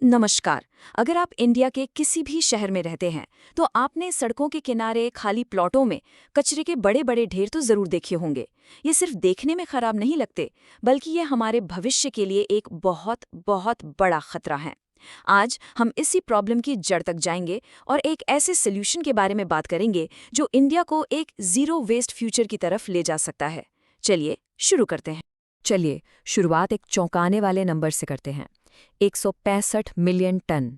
नमस्कार। अगर आप इंडिया के किसी भी शहर में रहते हैं तो आपने सड़कों के किनारे खाली प्लॉटों में कचरे के बड़े बड़े ढेर तो जरूर देखे होंगे। ये सिर्फ देखने में खराब नहीं लगते, बल्कि ये हमारे भविष्य के लिए एक बहुत बहुत बड़ा खतरा है। आज हम इसी प्रॉब्लम की जड़ तक जाएंगे और एक ऐसे सोल्यूशन के बारे में बात करेंगे जो इंडिया को एक जीरो वेस्ट फ्यूचर की तरफ ले जा सकता है। चलिए शुरू करते हैं। चलिए शुरुआत एक चौंकाने वाले नंबर से करते हैं। 165 मिलियन टन।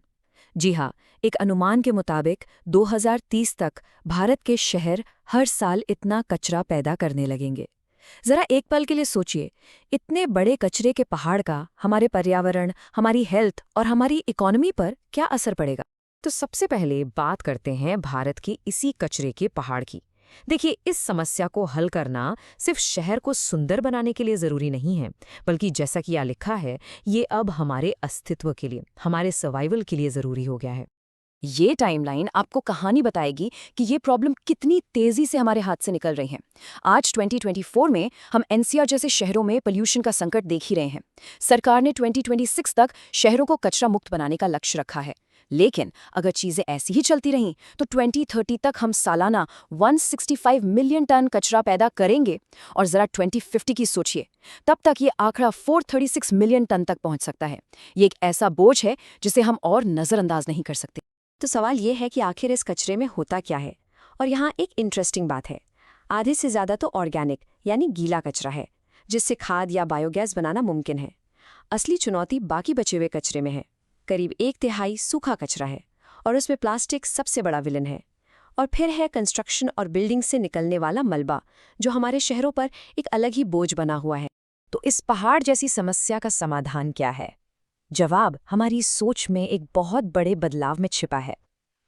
जी हाँ, एक अनुमान के मुताबिक 2030 तक भारत के शहर हर साल इतना कचरा पैदा करने लगेंगे। जरा एक पल के लिए सोचिए, इतने बड़े कचरे के पहाड़ का हमारे पर्यावरण, हमारी हेल्थ और हमारी इकोनॉमी पर क्या असर पड़ेगा। तो सबसे पहले बात करते हैं भारत की इसी कचरे के पहाड़ की। देखिए, इस समस्या को हल करना सिर्फ शहर को सुंदर बनाने के लिए जरूरी नहीं है, बल्कि जैसा कि यहाँ लिखा है, ये अब हमारे अस्तित्व के लिए, हमारे सर्वाइवल के लिए जरूरी हो गया है। ये टाइमलाइन आपको कहानी बताएगी कि ये प्रॉब्लम कितनी तेजी से हमारे हाथ से निकल रही है। आज 2024 में हम एनसीआर जैसे शहरों में पोल्यूशन का संकट देख ही रहे हैं। सरकार ने 2026 तक शहरों को कचरा मुक्त बनाने का लक्ष्य रखा है। लेकिन अगर चीजें ऐसी ही चलती रहीं तो 2030 तक हम सालाना 165 मिलियन टन कचरा पैदा करेंगे। और जरा 2050 की सोचिए, तब तक ये आंकड़ा 436 मिलियन टन तक पहुंच सकता है। ये एक ऐसा बोझ है जिसे हम और नजरअंदाज नहीं कर सकते। तो सवाल ये है कि आखिर इस कचरे में होता क्या है। और यहाँ एक इंटरेस्टिंग बात है, आधे से ज़्यादा तो ऑर्गेनिक यानी गीला कचरा है, जिससे खाद या बायोगैस बनाना मुमकिन है। असली चुनौती बाकी बचे हुए कचरे में है। करीब 1/3 सूखा कचरा है और उसमें प्लास्टिक सबसे बड़ा विलन है। और फिर है कंस्ट्रक्शन और बिल्डिंग से निकलने वाला मलबा, जो हमारे शहरों पर एक अलग ही बोझ बना हुआ है। तो इस पहाड़ जैसी समस्या का समाधान क्या है? जवाब हमारी सोच में एक बहुत बड़े बदलाव में छिपा है।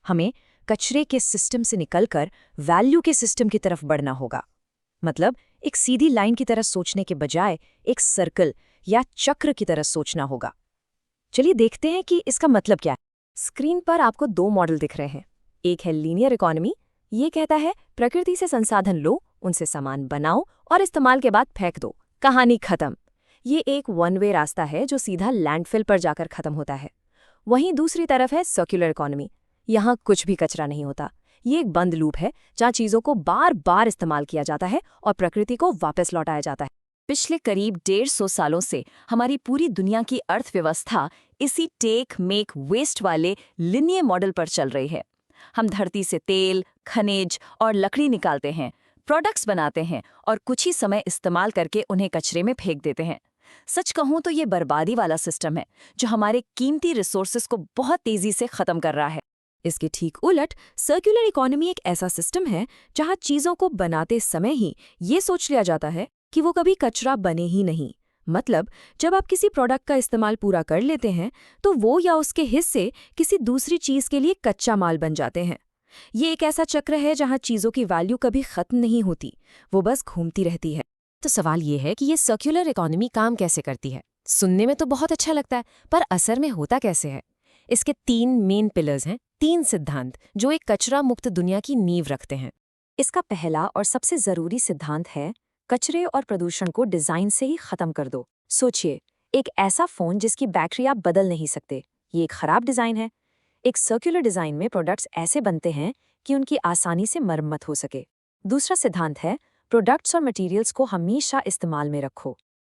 हमें कचरे के सिस्टम से निकलकर वैल्यू के सिस्टम की तरफ बढ़ना होगा। मतलब एक सीधी लाइन की तरह सोचने के बजाय एक सर्कल या चक्र की तरह सोचना होगा। चलिए देखते हैं कि इसका मतलब क्या है। स्क्रीन पर आपको 2 मॉडल दिख रहे हैं। एक है लीनियर इकोनॉमी, ये कहता है प्रकृति से संसाधन लो, उनसे सामान बनाओ और इस्तेमाल के बाद फेंक दो, कहानी खत्म। ये एक वन वे रास्ता है जो सीधा लैंडफिल पर जाकर खत्म होता है। वहीं दूसरी तरफ है सर्कुलर इकोनॉमी। यहाँ कुछ भी कचरा नहीं होता। ये एक बंद लूप है जहाँ चीज़ों को बार बार इस्तेमाल किया जाता है और प्रकृति को वापस लौटाया जाता है। पिछले करीब 150 सालों से हमारी पूरी दुनिया की अर्थव्यवस्था इसी टेक मेक वेस्ट वाले लिनियर मॉडल पर चल रही है। हम धरती से तेल, खनिज और लकड़ी निकालते हैं, प्रोडक्ट्स बनाते हैं और कुछ ही समय इस्तेमाल करके उन्हें कचरे में फेंक देते हैं। सच कहूं तो ये बर्बादी वाला सिस्टम है जो हमारे कीमती रिसोर्सेज को बहुत तेजी से खत्म कर रहा है। इसके ठीक उलट सर्कुलर इकोनॉमी एक ऐसा सिस्टम है जहां चीजों को बनाते समय ही ये सोच लिया जाता है कि वो कभी कचरा बने ही नहीं। मतलब जब आप किसी प्रोडक्ट का इस्तेमाल पूरा कर लेते हैं तो वो या उसके हिस्से किसी दूसरी चीज के लिए कच्चा माल बन जाते हैं। ये एक ऐसा चक्र है जहां चीजों की वैल्यू कभी खत्म नहीं होती, वो बस घूमती रहती है। तो सवाल ये है कि ये सर्कुलर इकोनॉमी काम कैसे करती है? सुनने में तो बहुत अच्छा लगता है, पर असर में होता कैसे है? इसके 3 मेन पिलर्स हैं, 3 सिद्धांत जो एक कचरा मुक्त दुनिया की नींव रखते हैं। इसका पहला और सबसे जरूरी सिद्धांत है, कचरे और प्रदूषण को डिजाइन से ही खत्म कर दो। सोचिए, एक ऐसा फोन जिसकी बैटरी आप बदल नहीं सकते, ये एक खराब डिजाइन है। एक सर्कुलर डिजाइन में प्रोडक्ट्स ऐसे बनते हैं कि उनकी आसानी से मरम्मत हो सके। दूसरा सिद्धांत है, प्रोडक्ट्स और मटेरियल्स को हमेशा इस्तेमाल में रखो।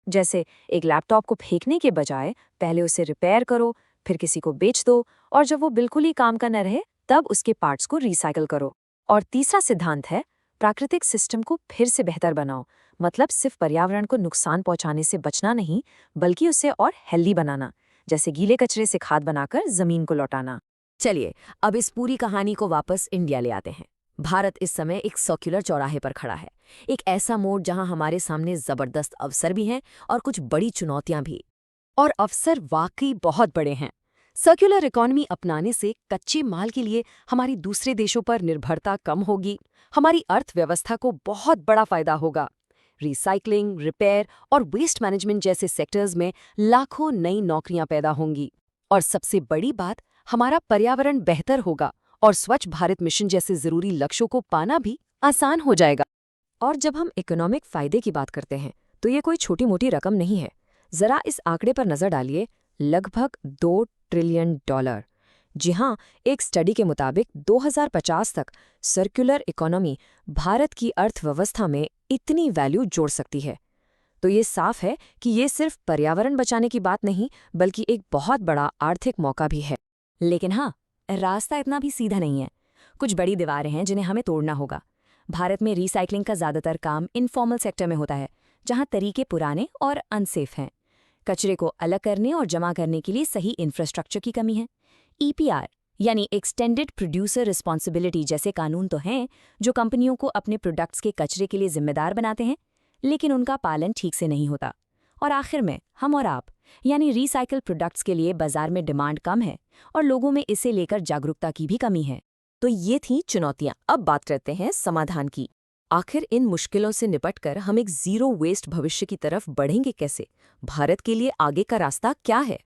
जैसे एक लैपटॉप को फेंकने के बजाय पहले उसे रिपेयर करो, फिर किसी को बेच दो और जब वो बिल्कुल ही काम का न रहे तब उसके पार्ट्स को रिसाइकल करो। और तीसरा सिद्धांत है, प्राकृतिक सिस्टम को फिर से बेहतर बनाओ। मतलब सिर्फ पर्यावरण को नुकसान पहुंचाने से बचना नहीं, बल्कि उसे और हेल्दी बनाना, जैसे गीले कचरे से खाद बनाकर जमीन को लौटाना। चलिए अब इस पूरी कहानी को वापस इंडिया ले आते हैं। भारत इस समय एक सर्कुलर चौराहे पर खड़ा है, एक ऐसा मोड़ जहां हमारे सामने जबरदस्त अवसर भी हैं और कुछ बड़ी चुनौतियां भी। और अवसर वाकई बहुत बड़े हैं। सर्कुलर इकोनॉमी अपनाने से कच्चे माल के लिए हमारी दूसरे देशों पर निर्भरता कम होगी, हमारी अर्थव्यवस्था को बहुत बड़ा फायदा होगा। रिसाइकलिंग, रिपेयर और वेस्ट मैनेजमेंट जैसे सेक्टर्स में लाखों नई नौकरियां पैदा होंगी। और सबसे बड़ी बात, हमारा पर्यावरण बेहतर होगा और स्वच्छ भारत मिशन जैसे जरूरी लक्ष्यों को पाना भी आसान हो जाएगा। और जब हम इकोनॉमिक फायदे की बात करते हैं तो ये कोई छोटी मोटी रकम नहीं है। जरा इस आंकड़े पर नजर डालिए, लगभग $2 ट्रिलियन। जी हाँ, एक स्टडी के मुताबिक 2050 तक सर्कुलर इकोनॉमी भारत की अर्थव्यवस्था में इतनी वैल्यू जोड़ सकती है। तो ये साफ है कि ये सिर्फ पर्यावरण बचाने की बात नहीं, बल्कि एक बहुत बड़ा आर्थिक मौका भी है। लेकिन हाँ, रास्ता इतना भी सीधा नहीं है। कुछ बड़ी दीवारें हैं जिन्हें हमें तोड़ना होगा। भारत में रीसाइक्लिंग का ज़्यादातर काम इनफॉर्मल सेक्टर में होता है, जहाँ तरीके पुराने और अनसेफ हैं। कचरे को अलग करने और जमा करने के लिए सही इंफ्रास्ट्रक्चर की कमी है। ईपीआर यानी एक्सटेंडेड प्रोड्यूसर रिस्पॉन्सिबिलिटी जैसे कानून तो हैं जो कंपनियों को अपने प्रोडक्ट्स के कचरे के लिए जिम्मेदार बनाते हैं, लेकिन उनका पालन ठीक से नहीं होता। और आखिर में हम और आप यानी रिसाइकल प्रोडक्ट्स के लिए बाजार में डिमांड कम है और लोगों में इसे लेकर जागरूकता की भी कमी है। तो ये थी चुनौतियां। अब बात करते हैं समाधान की। आखिर इन मुश्किलों से निपटकर हम एक जीरो वेस्ट भविष्य की तरफ बढ़ेंगे कैसे? भारत के लिए आगे का रास्ता क्या है?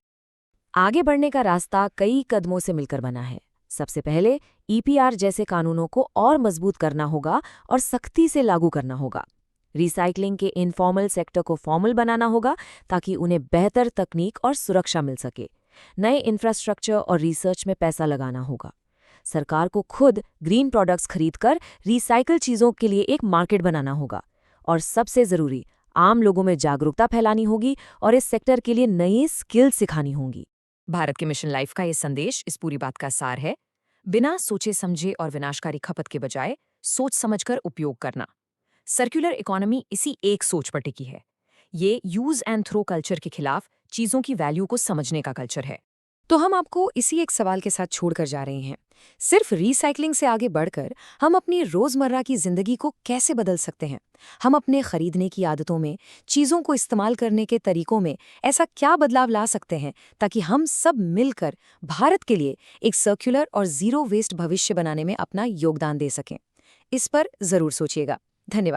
आगे बढ़ने का रास्ता कई कदमों से मिलकर बना है। सबसे पहले ईपीआर जैसे कानूनों को और मजबूत करना होगा और सख्ती से लागू करना होगा। रिसाइकलिंग के इनफॉर्मल सेक्टर को फॉर्मल बनाना होगा ताकि उन्हें बेहतर तकनीक और सुरक्षा मिल सके। नए इंफ्रास्ट्रक्चर और रिसर्च में पैसा लगाना होगा। सरकार को खुद ग्रीन प्रोडक्ट्स खरीदकर रिसाइकल चीज़ों के लिए एक मार्केट बनाना होगा। और सबसे ज़रूरी, आम लोगों में जागरूकता फैलानी होगी और इस सेक्टर के लिए नई स्किल सिखानी होंगी। भारत के मिशन लाइफ का ये संदेश इस पूरी बात का सार है। बिना सोचे समझे और विनाशकारी खपत के बजाय सोच समझकर उपयोग करना। सर्कुलर इकोनॉमी इसी एक सोच पर टिकी है। ये यूज एंड थ्रो कल्चर के खिलाफ चीज़ों की वैल्यू को समझने का कल्चर है। तो हम आपको इसी एक सवाल के साथ छोड़कर जा रहे हैं। सिर्फ रिसाइकलिंग से आगे बढ़कर हम अपनी रोजमर्रा की जिंदगी को कैसे बदल सकते हैं? हम अपने खरीदने की आदतों में, चीजों को इस्तेमाल करने के तरीकों में ऐसा क्या बदलाव ला सकते हैं ताकि हम सब मिलकर भारत के लिए एक सर्कुलर और जीरो वेस्ट भविष्य बनाने में अपना योगदान दे सकें? इस पर जरूर सोचिएगा। धन्यवाद।